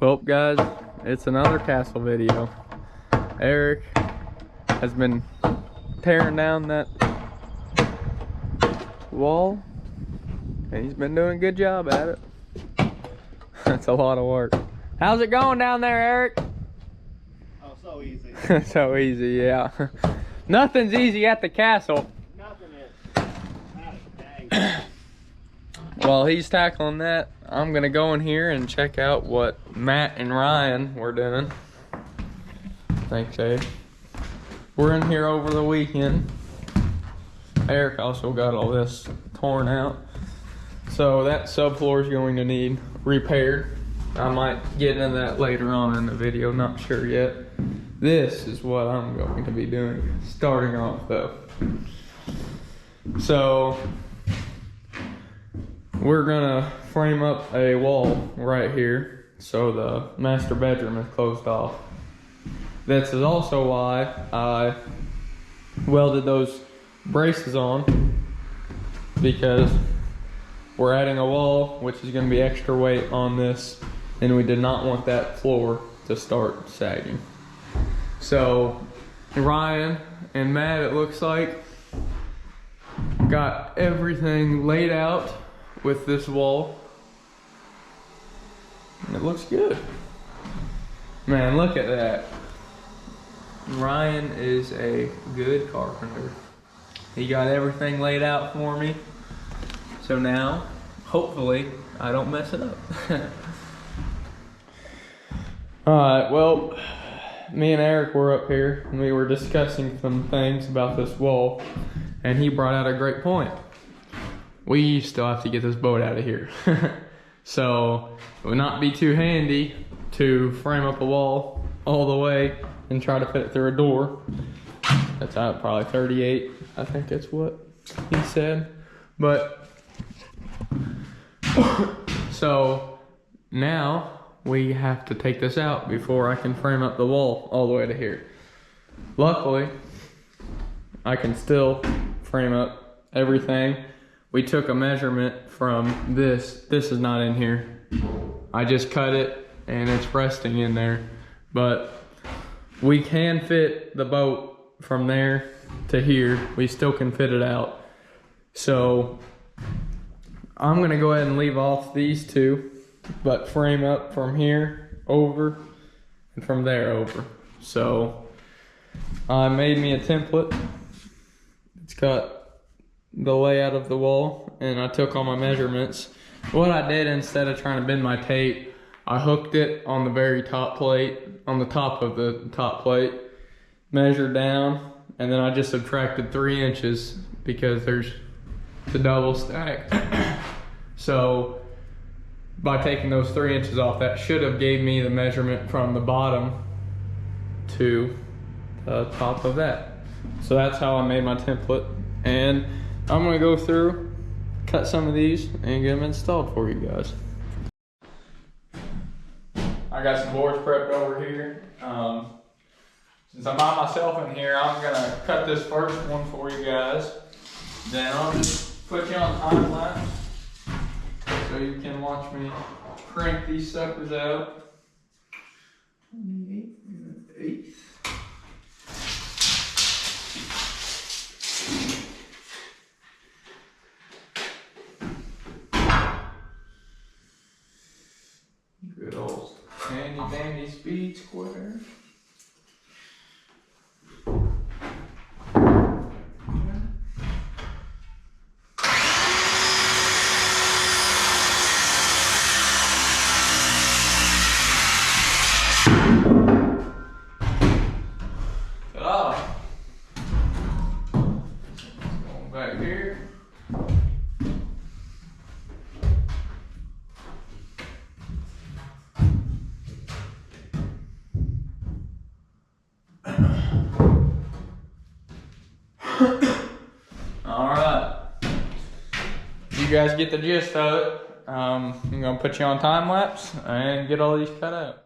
Well, guys, it's another castle video. Eric has been tearing down that wall, and he's been doing a good job at it. That's a lot of work. How's it going down there, Eric? Oh, so easy. So easy, yeah. Nothing's easy at the castle. Nothing is. While he's tackling that, I'm gonna go in here and check out what Matt and Ryan were doing. Thanks, Abe. We're in here over the weekend. Eric also got all this torn out. So that subfloor is going to need repaired. I might get into that later on in the video, not sure yet. This is what I'm going to be doing, starting off though. So, we're gonna frame up a wall right here so the master bedroom is closed off. This is also why I welded those braces on, because we're adding a wall which is going to be extra weight on this, and we did not want that floor to start sagging. So Ryan and Matt, it looks like, got everything laid out with this wall. It looks good. Man, look at that. Ryan is a good carpenter. He got everything laid out for me. So now, hopefully, I don't mess it up. Alright, well, me and Eric were up here and we were discussing some things about this wall, and he brought out a great point. We still have to get this boat out of here. So it would not be too handy to frame up a wall all the way and try to fit it through a door. That's out probably 38. I think that's what he said. But so now we have to take this out before I can frame up the wall all the way to here. Luckily, I can still frame up everything. We took a measurement from this. This is not in here. I just cut it and it's resting in there. But we can fit the boat from there to here. We still can fit it out. So I'm gonna go ahead and leave off these two, but frame up from here over and from there over. So I made me a template. It's got the layout of the wall, and I took all my measurements. What I did, instead of trying to bend my tape, I hooked it on the very top plate, on the top of the top plate, measured down, and then I just subtracted 3 inches because there's the double stack. So by taking those 3 inches off, that should have gave me the measurement from the bottom to the top of that. So that's how I made my template, and I'm gonna go through, cut some of these, and get them installed for you guys. I got some boards prepped over here. Since I'm by myself in here, I'm gonna cut this first one for you guys. Then I'll just put you on time lapse so you can watch me crank these suckers out. 1/8. Good old handy dandy speed square. Ta-da! Going back here. Alright, you guys get the gist of it. I'm gonna put you on time lapse and get all these cut out.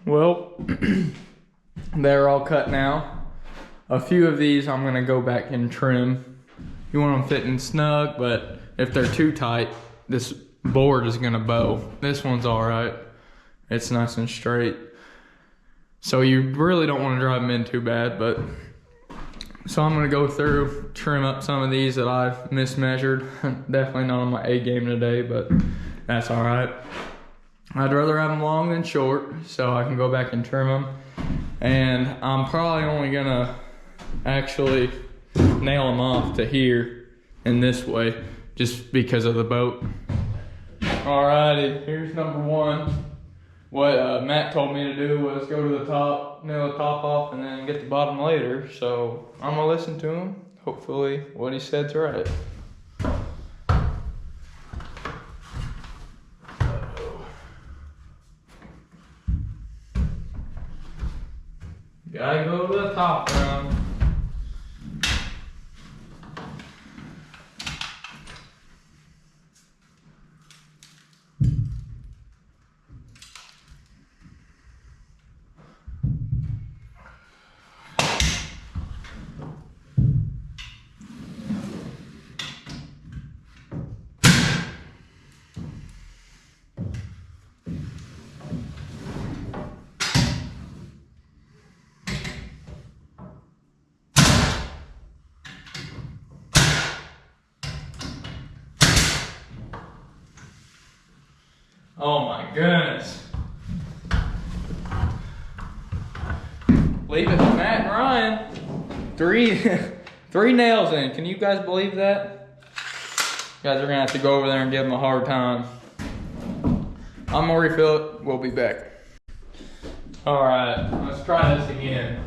Well, they're all cut now. A few of these I'm gonna go back and trim. You want them fitting snug, but if they're too tight, this board is gonna bow. This one's all right. It's nice and straight. So you really don't wanna drive them in too bad, but so I'm gonna go through, trim up some of these that I've mismeasured. Definitely not on my A game today, but that's all right. I'd rather have them long than short, so I can go back and trim them. And I'm probably only gonna actually nail them off to here in this way, just because of the boat. Alrighty, here's number one. What Matt told me to do was go to the top, nail the top off, and then get the bottom later. So I'm gonna listen to him. Hopefully what he said's right. Gotta go to the top round. Oh my goodness. Leave it to Matt and Ryan. Three nails in. Can you guys believe that? You guys are gonna have to go over there and give them a hard time. I'm gonna refill it. We'll be back. All right, let's try this again.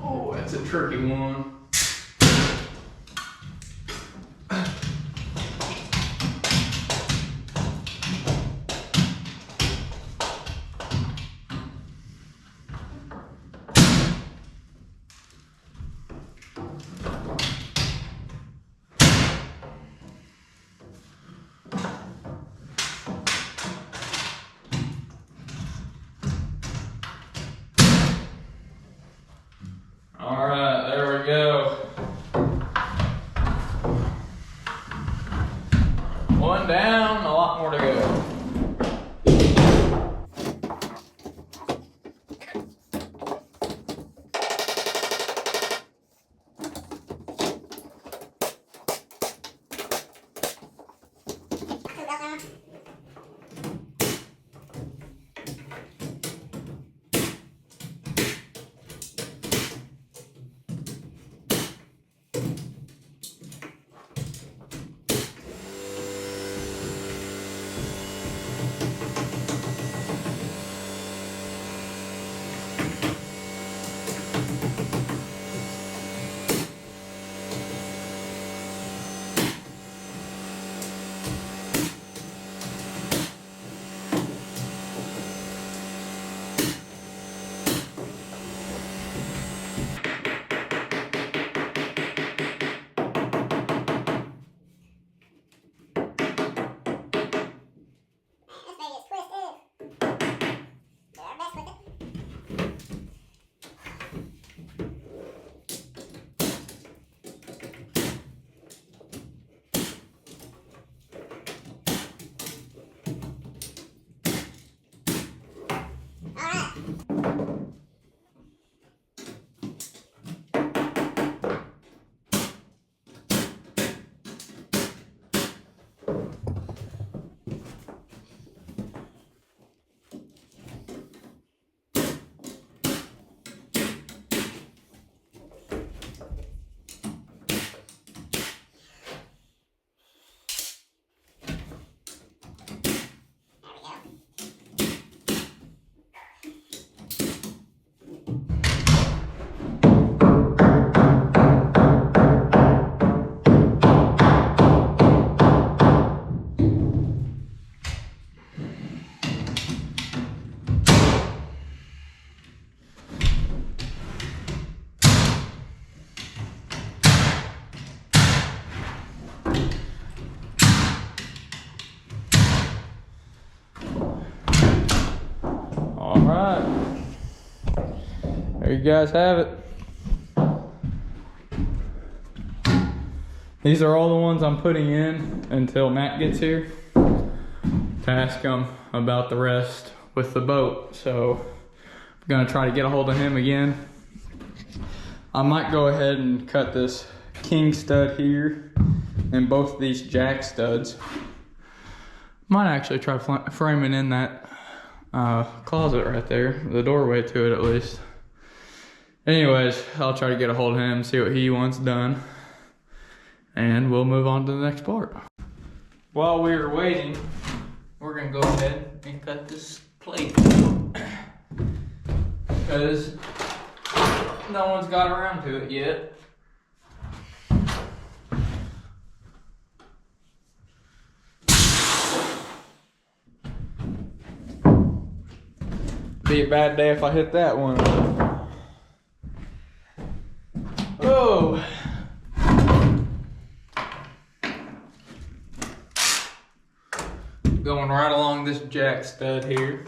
Oh, that's a tricky one. All right, there we go. Alright. There you guys have it. These are all the ones I'm putting in until Matt gets here to ask him about the rest with the boat. So I'm gonna try to get a hold of him again. I might go ahead and cut this king stud here and both of these jack studs. Might actually try framing in that closet right there, the doorway to it at least. Anyways, I'll try to get a hold of him, see what he wants done, and we'll move on to the next part. While we're waiting, we're gonna go ahead and cut this plate because no one's got around to it yet. Be a bad day if I hit that one. Oh. Going right along this jack stud here.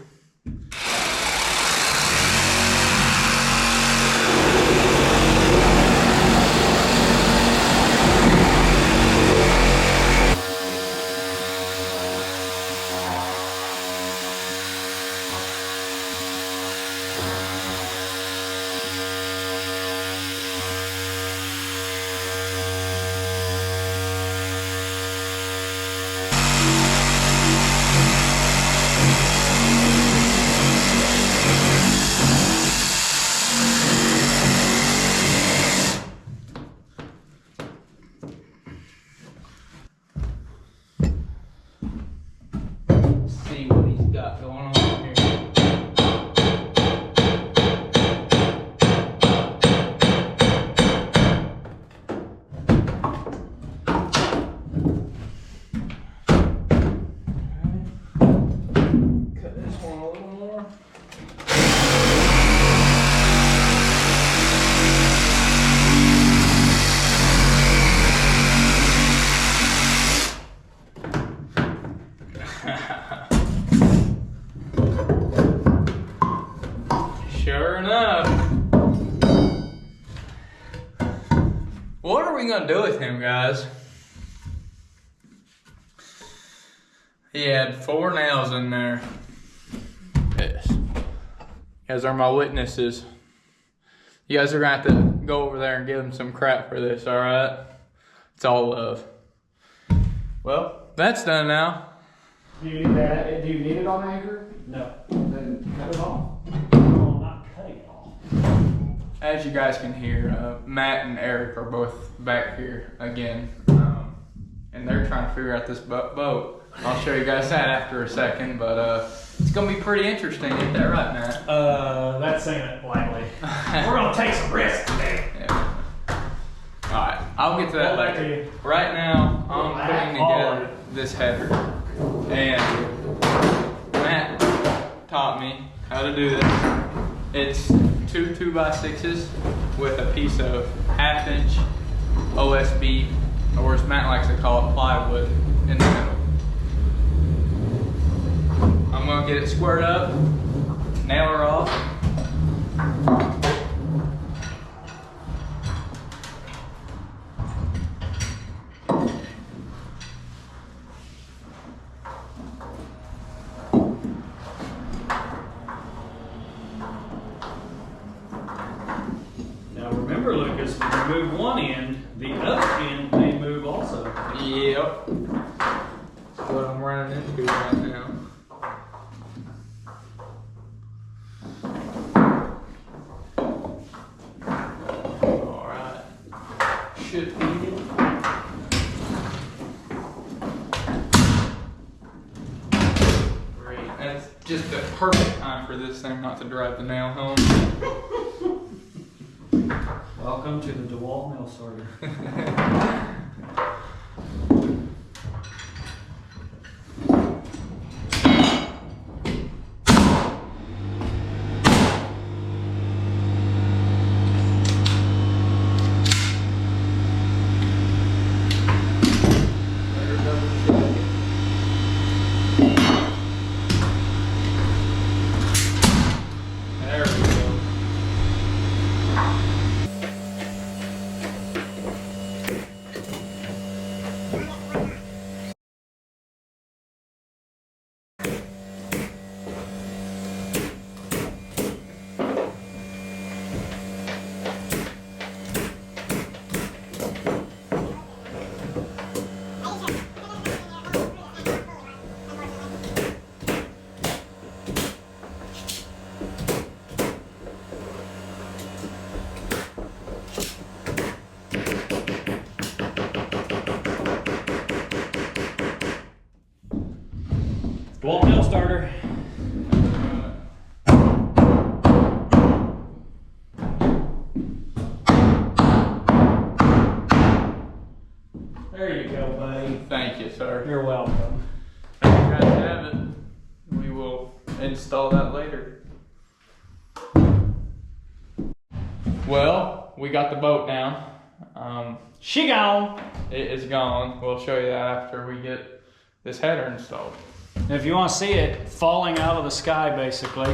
See what he's got going on here. Cut this one a little more. Sure enough. What are we gonna do with him, guys? He had 4 nails in there. Yes. You guys are my witnesses. You guys are gonna have to go over there and give him some crap for this, alright? It's all love. Well, that's done now. Do you need that? Do you need it on anchor? No. Then cut it off. I'm not cutting it off. As you guys can hear, Matt and Eric are both back here again. And they're trying to figure out this boat. I'll show you guys that after a second, but it's gonna be pretty interesting. Ain't that right, Matt? That's saying it lightly. We're gonna take some risks today. Yeah. Alright, I'll get to that Well, later. Right now, I'm putting together this header. And Matt taught me how to do this. It's 2 2x6s with a piece of 1/2 inch OSB, or as Matt likes to call it, plywood, in the middle. I'm gonna get it squared up, nail her off. Now remember, Lucas, when you move one end, the other end may move also. Yep. That's what I'm running into right now. Alright. Should be good. Great. That's just the perfect time for this thing not to drive the nail home. Welcome to the DeWalt nail sorter. There you go, buddy. Thank you, sir. You're welcome. You guys have it. We will install that later. Well, we got the boat down. She gone. It is gone. We'll show you that after we get this header installed. If you want to see it falling out of the sky, basically,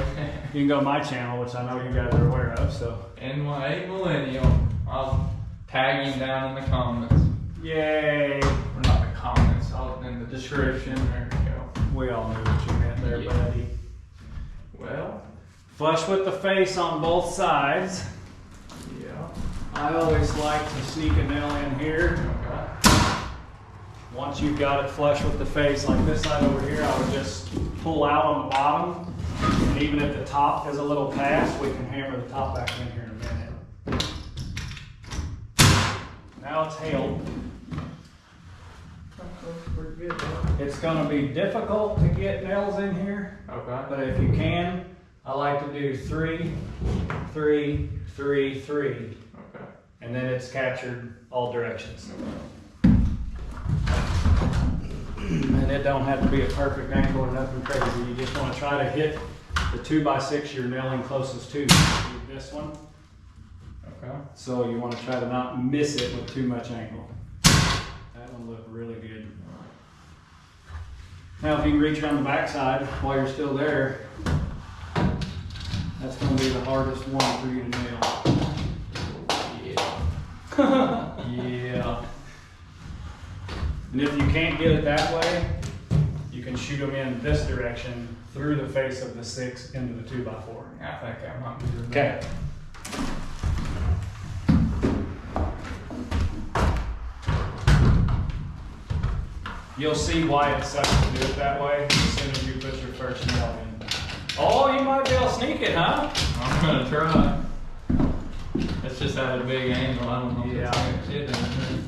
you can go to my channel, which I know you guys are aware of. So, NY8 Millennial. I'll tag him down in the comments. yay! Or not the comments, in the description. There we go. We all knew what you meant there, Yeah. buddy. Well, Flush with the face on both sides. yeah. I always like to sneak a nail in here. Okay. Once you've got it flush with the face, like this side over here, I would just pull out on the bottom. And even if the top is a little past, we can hammer the top back in here in a minute. Now it's healed. It's gonna be difficult to get nails in here, Okay. but if you can, I like to do 3, 3, 3, 3. Okay. And then it's captured all directions. And it don't have to be a perfect angle or nothing crazy. You just want to try to hit the 2x6 you're nailing closest to. This one. Okay. So you want to try to not miss it with too much angle. That one looked really good. Now if you can reach around the back side while you're still there, that's going to be the hardest one for you to nail. Yeah. And if you can't get it that way, you can shoot them in this direction through the face of the 6 into the 2x4. I think I might be doing Okay. You'll see why it sucks to do it that way as soon as you put your first nail in. Oh, you might be able to sneak it, huh? I'm gonna try. It's just at a big angle. I don't know if it's gonna fit anything.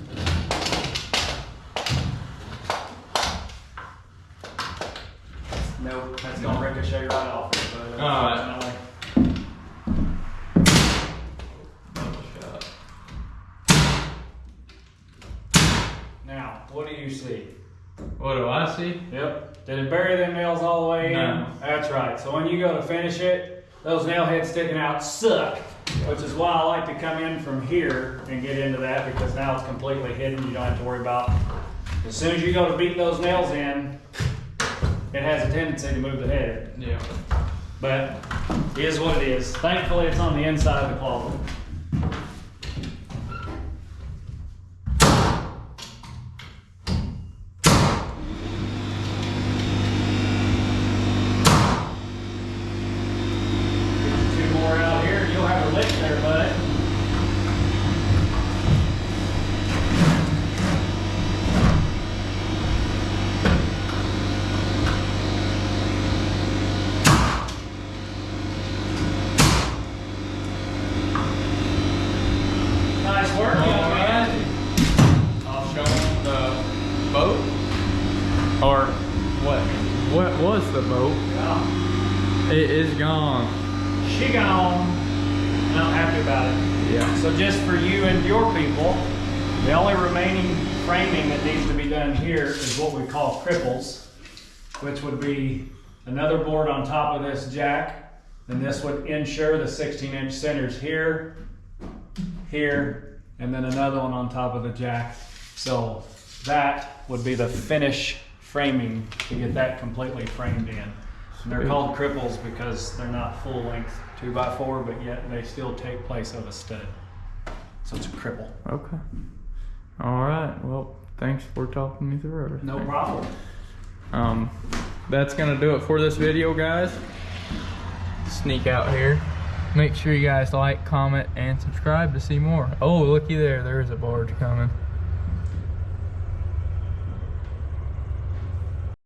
Nope, that's gonna ricochet right off it. But, Alright. Double shot. Now, what do you see? What do I see? Yep. Did it bury them nails all the way No. in? That's right. So when you go to finish it, those nail heads sticking out suck. Which is why I like to come in from here and get into that, because now it's completely hidden. You don't have to worry about. As soon as you go to beat those nails in, it has a tendency to move the head. Yeah. But it is what it is. Thankfully, it's on the inside of the closet. Two more out here, and you'll have a lick there, bud. Nice work, young man. I'll show them the boat. Or what? What was the boat? Yeah. It is gone. She gone. And I'm happy about it. Yeah. So just for you and your people, the only remaining framing that needs to be done here is what we call cripples, which would be another board on top of this jack. And this would ensure the 16-inch centers here, here, and then another one on top of the jack. So that would be the finish framing to get that completely framed in. And they're called cripples because they're not full length 2x4, but yet they still take place of a stud. So it's a cripple. Okay. All right. Well, thanks for talking me through everything. No problem. That's gonna do it for this video, guys. Sneak out here. Make sure you guys like, comment, and subscribe to see more. Oh, looky there. There's a barge coming.